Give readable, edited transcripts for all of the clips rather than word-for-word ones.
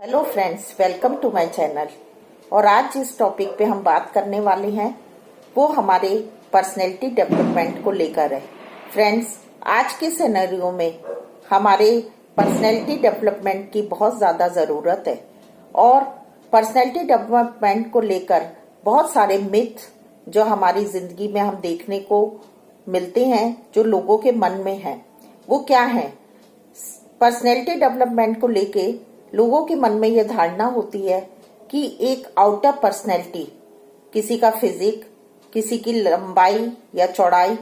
Hello friends, welcome to my channel. और आज जिस टॉपिक पे हम बात करने वाले हैं वो हमारे पर्सनैलिटी डेवलपमेंट को लेकर है। फ्रेंड्स, आज के सिनेरियो में हमारे पर्सनैलिटी डेवलपमेंट की बहुत ज़्यादा ज़रूरत है और पर्सनैलिटी डेवलपमेंट को लेकर बहुत सारे मिथ जो हमारी ज़िंदगी में हम देखने को मिलते हैं, जो लोगों के मन में हैं, वो क्या है। पर्सनैलिटी डेवलपमेंट को लेके लोगों के मन में यह धारणा होती है कि एक आउटर पर्सनैलिटी, किसी का फिजिक, किसी की लंबाई या चौड़ाई,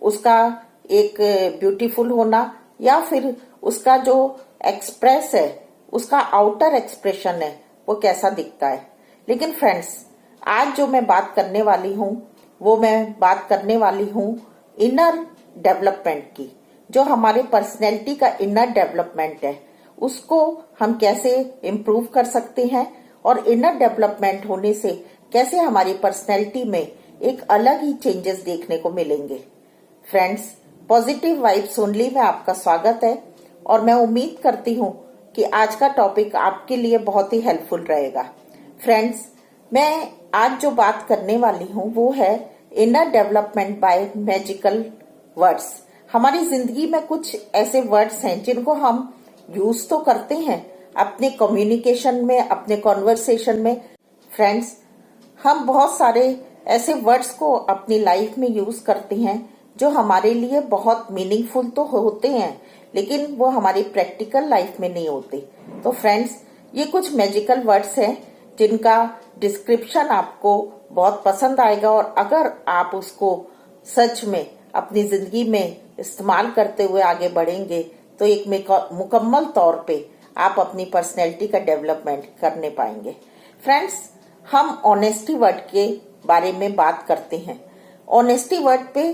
उसका एक ब्यूटीफुल होना या फिर उसका जो एक्सप्रेस है, उसका आउटर एक्सप्रेशन है, वो कैसा दिखता है। लेकिन फ्रेंड्स, आज जो मैं बात करने वाली हूँ वो मैं बात करने वाली हूँ इनर डेवलपमेंट की। जो हमारे पर्सनैलिटी का इनर डेवलपमेंट है उसको हम कैसे इम्प्रूव कर सकते हैं और इनर डेवलपमेंट होने से कैसे हमारी पर्सनैलिटी में एक अलग ही चेंजेस देखने को मिलेंगे। फ्रेंड्स, पॉजिटिव वाइब्स ओनली में आपका स्वागत है और मैं उम्मीद करती हूँ कि आज का टॉपिक आपके लिए बहुत ही हेल्पफुल रहेगा। फ्रेंड्स, मैं आज जो बात करने वाली हूँ वो है inner development bye magical words. हमारी जिंदगी में कुछ ऐसे वर्ड्स हैं जिनको हम यूज तो करते हैं अपने कम्युनिकेशन में, अपने कॉन्वर्सेशन में। फ्रेंड्स, हम बहुत सारे ऐसे वर्ड्स को अपनी लाइफ में यूज करते हैं जो हमारे लिए बहुत मीनिंगफुल तो होते हैं, लेकिन वो हमारी प्रैक्टिकल लाइफ में नहीं होते। तो फ्रेंड्स, ये कुछ मैजिकल वर्ड्स हैं जिनका डिस्क्रिप्शन आपको बहुत पसंद आएगा और अगर आप उसको सच में अपनी जिंदगी में इस्तेमाल करते हुए आगे बढ़ेंगे तो एक मुकम्मल तौर पे आप अपनी पर्सनैलिटी का डेवलपमेंट करने पाएंगे। फ्रेंड्स, हम ऑनेस्टी वर्ड के बारे में बात करते हैं। ऑनेस्टी वर्ड पे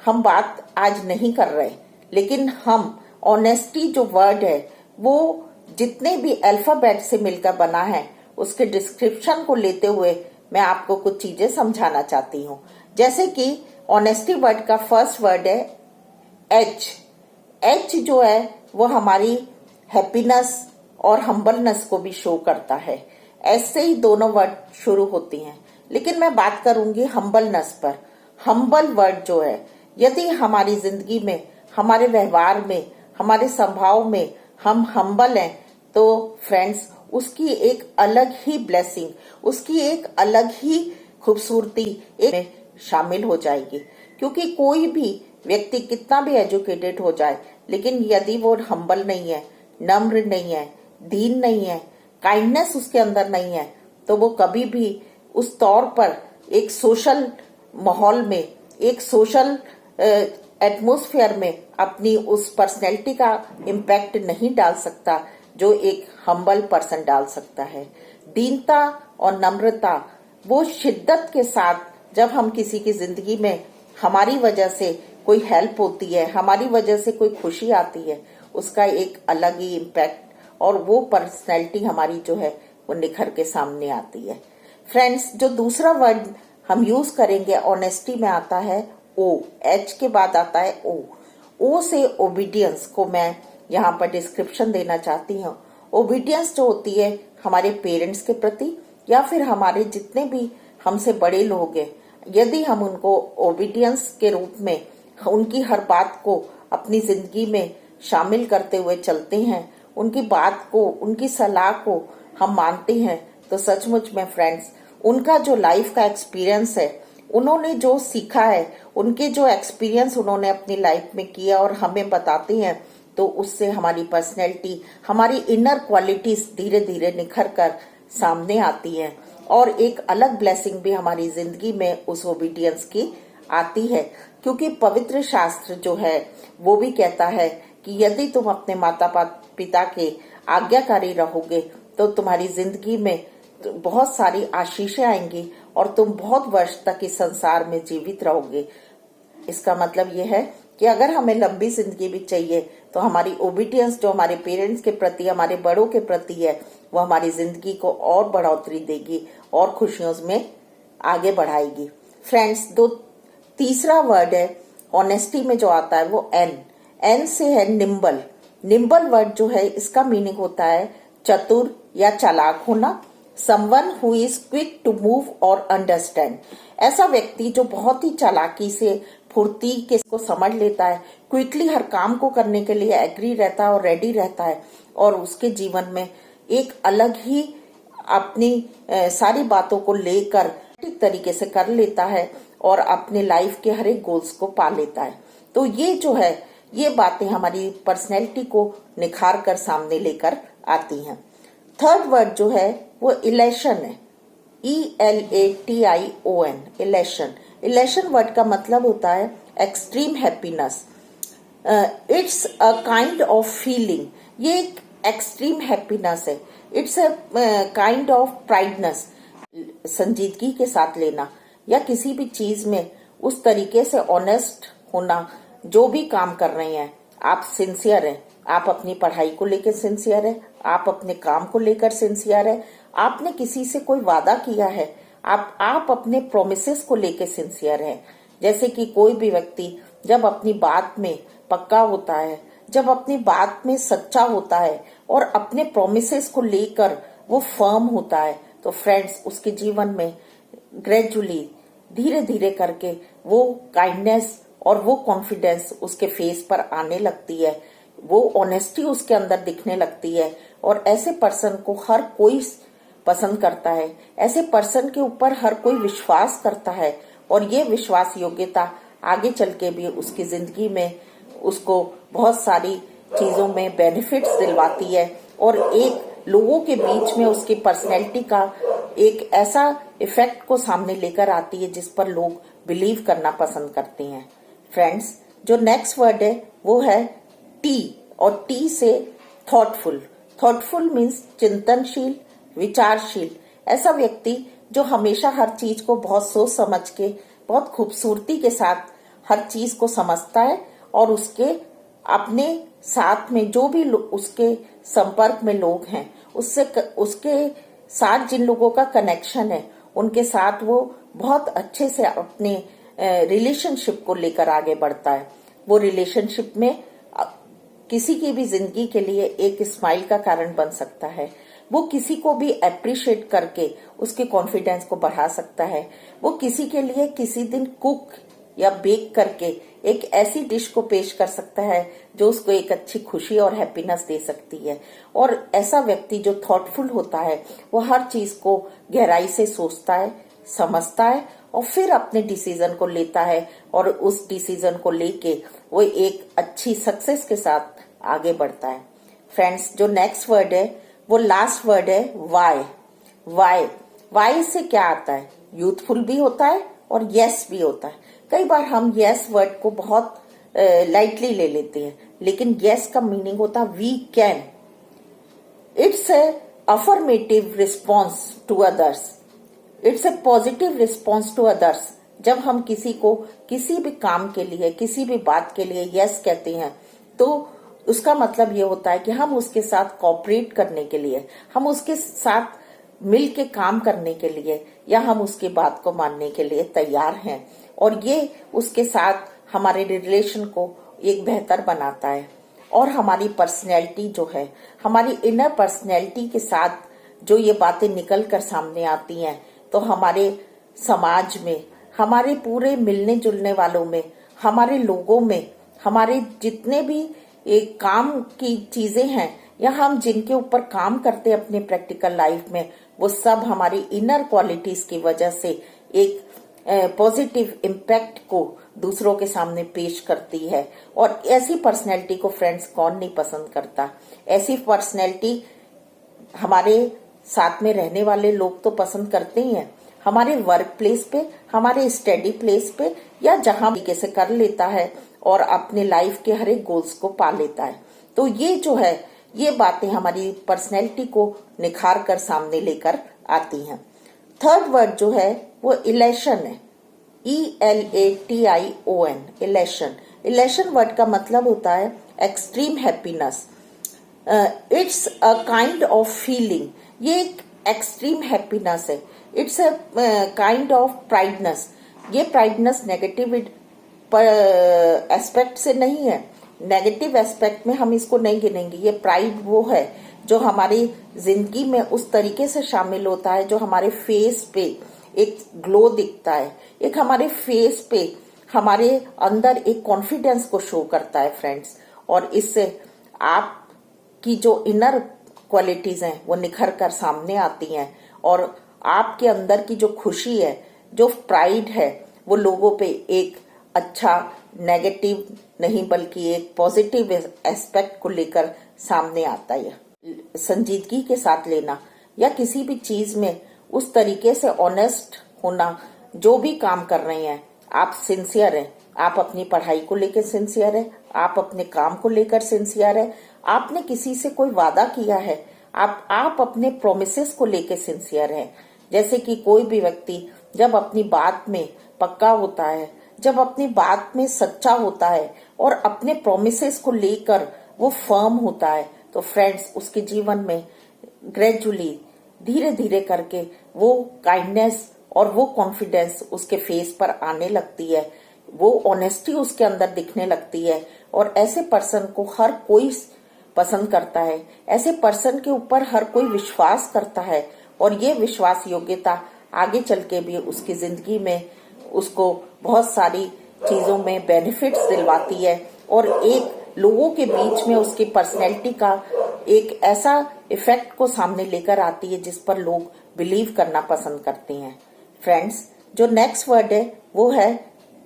हम बात आज नहीं कर रहे, लेकिन हम ऑनेस्टी जो वर्ड है वो जितने भी अल्फाबेट से मिलकर बना है उसके डिस्क्रिप्शन को लेते हुए मैं आपको कुछ चीजें समझाना चाहती हूँ। जैसे कि ऑनेस्टी वर्ड का फर्स्ट वर्ड है एच। एच जो है वो हमारी हैप्पीनेस और हम्बलनेस को भी शो करता है। ऐसे ही दोनों वर्ड शुरू होती हैं, लेकिन मैं बात करूंगी हम्बलनेस पर। हम्बल वर्ड जो है, यदि हमारी जिंदगी में, हमारे व्यवहार में, हमारे स्वभाव में हम हम्बल हैं तो फ्रेंड्स, उसकी एक अलग ही ब्लेसिंग, उसकी एक अलग ही खूबसूरती में शामिल हो जाएगी। क्योंकि कोई भी व्यक्ति कितना भी एजुकेटेड हो जाए, लेकिन यदि वो हम्बल नहीं है, नम्र नहीं है, दीन नहीं है, काइंडनेस उसके अंदर नहीं है, तो वो कभी भी उस तौर पर एक सोशल माहौल में, एक सोशल एटमॉस्फेयर में अपनी उस पर्सनैलिटी का इम्पैक्ट नहीं डाल सकता जो एक हम्बल पर्सन डाल सकता है। दीनता और नम्रता, वो शिद्दत के साथ जब हम किसी की जिंदगी में हमारी वजह से कोई हेल्प होती है, हमारी वजह से कोई खुशी आती है, उसका एक अलग ही इम्पैक्ट और वो पर्सनैलिटी हमारी जो है वो निखर के सामने आती है। फ्रेंड्स, जो दूसरा वर्ड हम यूज करेंगे ऑनेस्टी में आता है ओ। एच के बाद आता है ओ। ओ से ओबीडियंस को मैं यहाँ पर डिस्क्रिप्शन देना चाहती हूँ। ओबीडियंस जो होती है हमारे पेरेंट्स के प्रति या फिर हमारे जितने भी हमसे बड़े लोग हैं, यदि हम उनको ओबीडियंस के रूप में उनकी हर बात को अपनी जिंदगी में शामिल करते हुए चलते हैं, उनकी बात को, उनकी सलाह को हम मानते हैं, तो सचमुच में फ्रेंड्स, उनका जो लाइफ का एक्सपीरियंस है, उन्होंने जो सीखा है, उनके जो एक्सपीरियंस उन्होंने अपनी लाइफ में किया और हमें बताते हैं, तो उससे हमारी पर्सनैलिटी, हमारी इनर क्वालिटीज धीरे धीरे निखर कर सामने आती हैं और एक अलग ब्लेसिंग भी हमारी जिंदगी में उस ओबीडियंस की आती है। क्योंकि पवित्र शास्त्र जो है वो भी कहता है कि यदि तुम अपने माता पिता के आज्ञाकारी रहोगे तो तुम्हारी जिंदगी में बहुत सारी आशीषें आएंगी और तुम बहुत वर्ष तक इस संसार में जीवित रहोगे। इसका मतलब ये है कि अगर हमें लंबी जिंदगी भी चाहिए तो हमारी ओबीडियंस जो हमारे पेरेंट्स के प्रति, हमारे बड़ों के प्रति है, वो हमारी जिंदगी को और बढ़ोतरी देगी और खुशियों में आगे बढ़ाएगी। फ्रेंड्स, तीसरा वर्ड है ऑनेस्टी में जो आता है वो एन। एन से है निम्बल। निम्बल वर्ड जो है इसका मीनिंग होता है चतुर, या चालाक होना, someone who is quick to move और अंडरस्टैंड, ऐसा व्यक्ति जो बहुत ही चालाकी से फुर्ती के को समझ लेता है, क्विकली हर काम को करने के लिए एग्री रहता है और रेडी रहता है, और उसके जीवन में एक अलग ही अपनी सारी बातों को लेकर ठीक तरीके से कर लेता है और अपने लाइफ के हर एक गोल्स को पा लेता है। तो ये जो है, ये बातें हमारी पर्सनैलिटी को निखार कर सामने लेकर आती हैं। थर्ड वर्ड जो है वो इलेशन है, ELATION, इलेशन। इलेशन वर्ड का मतलब होता है extreme happiness. It's a kind of feeling, ये एक एक्सट्रीम हैप्पीनेस है। इट्स अ काइंड ऑफ प्राइडनेस, संजीदगी के साथ लेना, या किसी भी चीज में उस तरीके से ऑनेस्ट होना। जो भी काम कर रहे हैं आप सिंसियर हैं, आप अपनी पढ़ाई को लेकर सिंसियर है, आप अपने काम को लेकर सिंसियर है, आपने किसी से कोई वादा किया है, आप अपने प्रोमिसेस को लेकर सिंसियर है। जैसे कि कोई भी व्यक्ति जब अपनी बात में पक्का होता है, जब अपनी बात में सच्चा होता है और अपने प्रोमिसेस को लेकर वो फर्म होता है, तो फ्रेंड्स उसके जीवन में ग्रेजुअली धीरे धीरे करके वो काइंडनेस और वो कॉन्फिडेंस उसके फेस पर आने लगती है, वो ऑनेस्टी उसके अंदर दिखने लगती है, और ऐसे पर्सन को हर कोई पसंद करता है, ऐसे पर्सन के ऊपर हर कोई विश्वास करता है, और ये विश्वास योग्यता आगे चल के भी उसकी जिंदगी में उसको बहुत सारी चीजों में बेनिफिट्स दिलवाती है, और एक लोगों के बीच में उसकी पर्सनैलिटी का एक ऐसा इफेक्ट को सामने लेकर आती है जिस पर लोग बिलीव करना पसंद करते हैं। फ्रेंड्स, जो नेक्स्ट वर्ड है वो है टी, और टी से थॉटफुल। थॉटफुल मीन्स चिंतनशील, विचारशील, ऐसा व्यक्ति जो हमेशा हर चीज को बहुत सोच समझ के, बहुत खूबसूरती के साथ हर चीज को समझता है, और उसके अपने साथ में जो भी उसके संपर्क में लोग हैं, उसके साथ जिन लोगों का कनेक्शन है, उनके साथ वो बहुत अच्छे से अपने रिलेशनशिप को लेकर आगे बढ़ता है। वो रिलेशनशिप में किसी की भी जिंदगी के लिए एक स्माइल का कारण बन सकता है, वो किसी को भी अप्रिशिएट करके उसके कॉन्फिडेंस को बढ़ा सकता है, वो किसी के लिए किसी दिन कुक या बेक करके एक ऐसी डिश को पेश कर सकता है जो उसको एक अच्छी खुशी और हैप्पीनेस दे सकती है। और ऐसा व्यक्ति जो थॉटफुल होता है वो हर चीज को गहराई से सोचता है, समझता है, और फिर अपने डिसीजन को लेता है, और उस डिसीजन को लेके वो एक अच्छी सक्सेस के साथ आगे बढ़ता है। फ्रेंड्स, जो नेक्स्ट वर्ड है वो लास्ट वर्ड है वाई। वाई, वाई से क्या आता है? यूथफुल भी होता है और यस भी होता है। कई बार हम यस वर्ड को बहुत लाइटली ले लेते हैं, लेकिन यस का मीनिंग होता है we can. It's a affirmative response to others, it's a positive response to others. जब हम किसी को किसी भी काम के लिए, किसी भी बात के लिए यस कहते हैं, तो उसका मतलब ये होता है कि हम उसके साथ कोऑपरेट करने के लिए, हम उसके साथ मिल के काम करने के लिए, या हम उसकी बात को मानने के लिए तैयार हैं, और ये उसके साथ हमारे रिलेशन को एक बेहतर बनाता है। और हमारी पर्सनैलिटी जो है, हमारी इनर पर्सनैलिटी के साथ जो ये बातें निकल कर सामने आती हैं, तो हमारे समाज में, हमारे पूरे मिलने जुलने वालों में, हमारे लोगों में, हमारे जितने भी एक काम की चीजें हैं, या हम जिनके ऊपर काम करते हैं अपने प्रैक्टिकल लाइफ में, वो सब हमारी इनर क्वालिटीज की वजह से एक पॉजिटिव इम्पैक्ट को दूसरों के सामने पेश करती है। और ऐसी पर्सनैलिटी को फ्रेंड्स कौन नहीं पसंद करता? ऐसी पर्सनैलिटी हमारे साथ में रहने वाले लोग तो पसंद करते ही हैं, हमारे वर्क प्लेस पे, हमारे स्टडी प्लेस पे, या जहां भी कैसे कर लेता है और अपने लाइफ के हर एक गोल्स को पा लेता है। तो ये जो है, ये बातें हमारी पर्सनैलिटी को निखार कर सामने लेकर आती हैं। थर्ड वर्ड जो है वो इलेशन है, ELATION, इलेशन। इलेशन वर्ड का मतलब होता है extreme happiness. It's a kind of feeling, ये एक एक्सट्रीम हैप्पीनेस है। इट्स अ काइंड ऑफ प्राइडनेस, ये प्राइडनेस नेगेटिव एस्पेक्ट से नहीं है, नेगेटिव एस्पेक्ट में हम इसको नहीं गिनेंगे। ये प्राइड वो है जो हमारी जिंदगी में उस तरीके से शामिल होता है, जो हमारे फेस पे एक ग्लो दिखता है, एक हमारे फेस पे हमारे अंदर एक कॉन्फिडेंस को शो करता है फ्रेंड्स। और इससे आपकी जो इनर क्वालिटीज हैं वो निखर कर सामने आती हैं, और आपके अंदर की जो खुशी है, जो प्राइड है, वो लोगों पे एक अच्छा नेगेटिव नहीं बल्कि एक पॉजिटिव एस्पेक्ट को लेकर सामने आता है। संजीदगी के साथ लेना या किसी भी चीज में उस तरीके से ऑनेस्ट होना, जो भी काम कर रहे हैं आप सिंसियर हैं, आप अपनी पढ़ाई को लेकर सिंसियर है, आप अपने काम को लेकर सिंसियर है, आपने किसी से कोई वादा किया है, आप अपने प्रोमिसेस को लेकर सिंसियर है। जैसे कि कोई भी व्यक्ति जब अपनी बात में पक्का होता है, जब अपनी बात में सच्चा होता है और अपने प्रोमिसेस को लेकर वो फर्म होता है, तो फ्रेंड्स उसके जीवन में ग्रेजुअली धीरे धीरे करके वो काइंडनेस और वो कॉन्फिडेंस उसके फेस पर आने लगती है, वो ऑनेस्टी उसके अंदर दिखने लगती है, और ऐसे पर्सन को हर कोई पसंद करता है, ऐसे पर्सन के ऊपर हर कोई विश्वास करता है, और ये विश्वास योग्यता आगे चल के भी उसकी जिंदगी में उसको बहुत सारी चीजों में बेनिफिट्स दिलवाती है, और एक लोगों के बीच में उसकी पर्सनैलिटी का एक ऐसा इफेक्ट को सामने लेकर आती है जिस पर लोग बिलीव करना पसंद करते हैं। फ्रेंड्स, जो नेक्स्ट वर्ड है वो है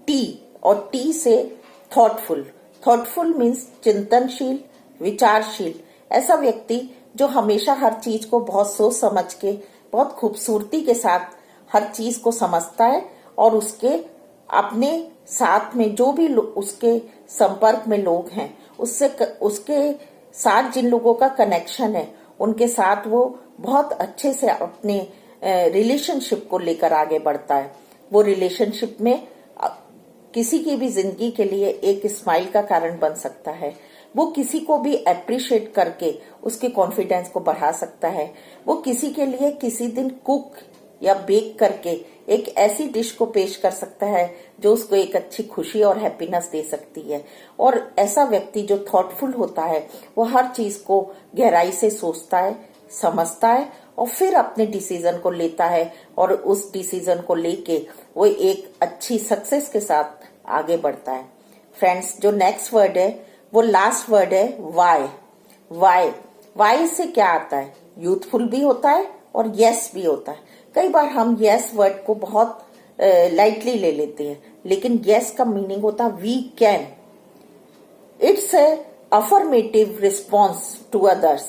टी, और टी से थॉटफुल। थॉटफुल मीन्स चिंतनशील, विचारशील। ऐसा व्यक्ति जो हमेशा हर चीज को बहुत सोच समझ के, बहुत खूबसूरती के साथ हर चीज को समझता है, और उसके अपने साथ में जो भी उसके संपर्क में लोग हैं, उसके साथ जिन लोगों का कनेक्शन है, उनके साथ वो बहुत अच्छे से अपने रिलेशनशिप को लेकर आगे बढ़ता है। वो रिलेशनशिप में किसी की भी जिंदगी के लिए एक स्माइल का कारण बन सकता है, वो किसी को भी अप्रिशिएट करके उसके कॉन्फिडेंस को बढ़ा सकता है, वो किसी के लिए किसी दिन कुक या बेक करके एक ऐसी डिश को पेश कर सकता है जो उसको एक अच्छी खुशी और हैप्पीनेस दे सकती है। और ऐसा व्यक्ति जो थॉटफुल होता है वो हर चीज को गहराई से सोचता है, समझता है, और फिर अपने डिसीजन को लेता है, और उस डिसीजन को लेके वो एक अच्छी सक्सेस के साथ आगे बढ़ता है। फ्रेंड्स, जो नेक्स्ट वर्ड है वो लास्ट वर्ड है वाई। वाई वाई से क्या आता है? यूथफुल भी होता है और यस भी होता है। कई बार हम यस वर्ड को बहुत लाइटली ले लेते हैं, लेकिन यस का मीनिंग होता है we can. It's a affirmative response to others,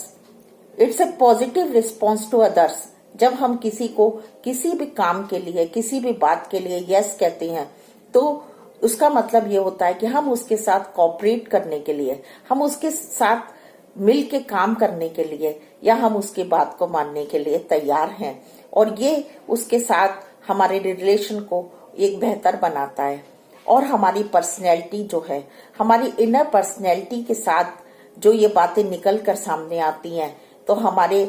it's a positive response to others. जब हम किसी को किसी भी काम के लिए, किसी भी बात के लिए यस कहते हैं, तो उसका मतलब ये होता है कि हम उसके साथ कोऑपरेट करने के लिए, हम उसके साथ मिल के काम करने के लिए, या हम उसकी बात को मानने के लिए तैयार हैं, और ये उसके साथ हमारे रिलेशन को एक बेहतर बनाता है। और हमारी पर्सनैलिटी जो है, हमारी इनर पर्सनैलिटी के साथ जो ये बातें निकल कर सामने आती हैं, तो हमारे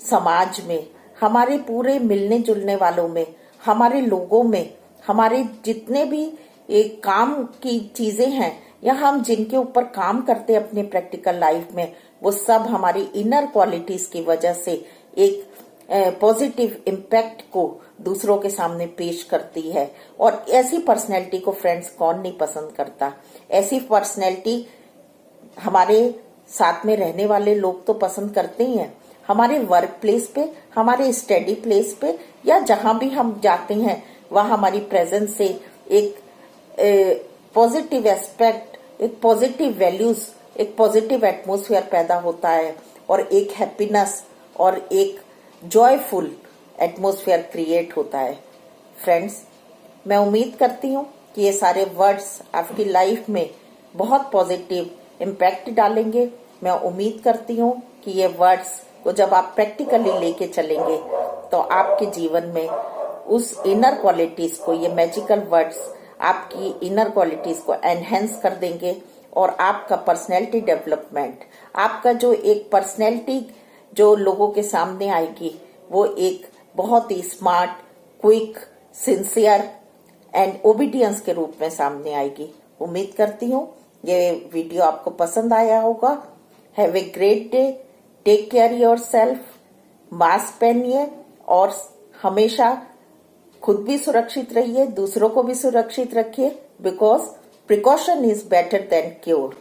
समाज में, हमारे पूरे मिलने जुलने वालों में, हमारे लोगों में, हमारे जितने भी एक काम की चीजें हैं या हम जिनके ऊपर काम करते हैं अपने प्रैक्टिकल लाइफ में, वो सब हमारी इनर क्वालिटीज की वजह से एक पॉजिटिव इम्पैक्ट को दूसरों के सामने पेश करती है। और ऐसी पर्सनैलिटी को फ्रेंड्स कौन नहीं पसंद करता? ऐसी पर्सनैलिटी हमारे साथ में रहने वाले लोग तो पसंद करते ही हैं। हमारे वर्क प्लेस पे, हमारे स्टडी प्लेस पे, या जहां भी हम जाते हैं वहां हमारी प्रेजेंस से एक पॉजिटिव एस्पेक्ट, एक पॉजिटिव वैल्यूज, एक पॉजिटिव एटमॉस्फेयर पैदा होता है, और एक हैप्पीनेस और एक जॉयफुल एटमॉस्फेयर क्रिएट होता है। फ्रेंड्स, मैं उम्मीद करती हूँ कि ये सारे वर्ड्स आपकी लाइफ में बहुत पॉजिटिव इम्पैक्ट डालेंगे। मैं उम्मीद करती हूँ कि ये वर्ड्स को जब आप प्रैक्टिकली लेके चलेंगे तो आपके जीवन में उस इनर क्वालिटीज को, ये मैजिकल वर्ड्स आपकी इनर क्वालिटीज को एनहेंस कर देंगे, और आपका पर्सनैलिटी डेवलपमेंट, आपका जो एक पर्सनैलिटी जो लोगों के सामने आएगी, वो एक बहुत ही smart, quick, sincere and obedience के रूप में सामने आएगी। उम्मीद करती हूँ ये वीडियो आपको पसंद आया होगा। Have a great day, take care yourself, mask पहनिए और हमेशा खुद भी सुरक्षित रहिए, दूसरों को भी सुरक्षित रखिए, because precaution is better than cure.